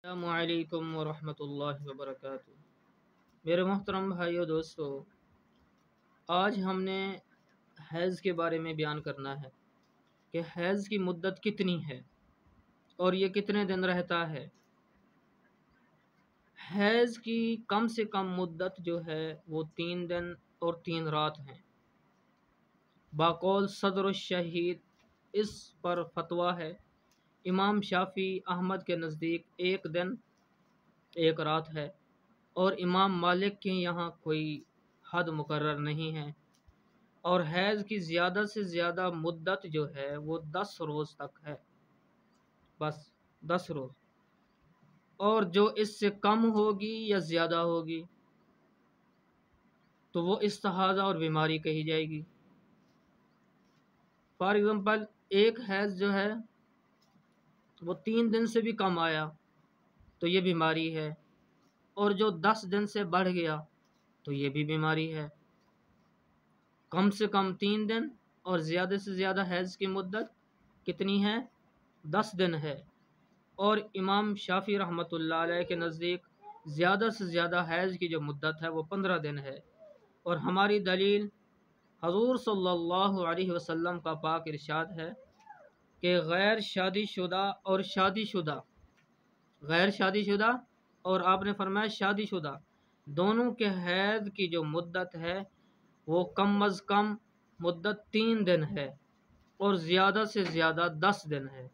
السلام علیکم ورحمۃ اللہ وبرکاتہ۔ میرے محترم بھائیو دوستو، آج ہم نے حیض کے بارے میں بیان کرنا ہے کہ حیض کی مدت کتنی ہے اور یہ کتنے دن رہتا ہے۔ حیض کی کم سے کم مدت جو ہے وہ 3 دن اور 3 رات ہیں۔ بقول صدر الشہید اس پر فتویٰ ہے۔ امام شافعی احمد کے نزدیک 1 دن 1 رات ہے، اور امام مالک کے یہاں کوئی حد مقرر نہیں ہے، اور حیض کی زیادہ سے زیادہ مدت جو ہے وہ 10 روز تک ہے، بس 10 روز، اور جو اس سے کم ہوگی یا زیادہ ہوگی تو وہ استحاضہ اور بیماری کہی جائے گی۔ فار ایگزامپل، ایک حیض جو ہے وہ 3 دن سے بھی کم آیا تو یہ بیماری ہے، اور جو 10 دن سے بڑھ گیا تو یہ بھی بیماری ہے۔ کم سے کم 3 دن اور زیادہ سے زیادہ حیض کی مدت کتنی ہے؟ 10 دن ہے، اور امام شافعی رحمۃ اللہ علیہ کے نزدیک زیادہ سے زیادہ حیض کی جو مدت ہے وہ 15 دن ہے، اور ہماری دلیل حضور صلی اللہ علیہ وسلم کا پاک ارشاد ہے کہ غیر شادی شدہ اور شادی شدہ، غیر شادی شدہ اور آپ نے فرمایا شادی شدہ، دونوں کے حیض کی جو مدت ہے وہ کم از کم مدت 3 دن ہے، اور زیادہ سے زیادہ 10 دن ہے۔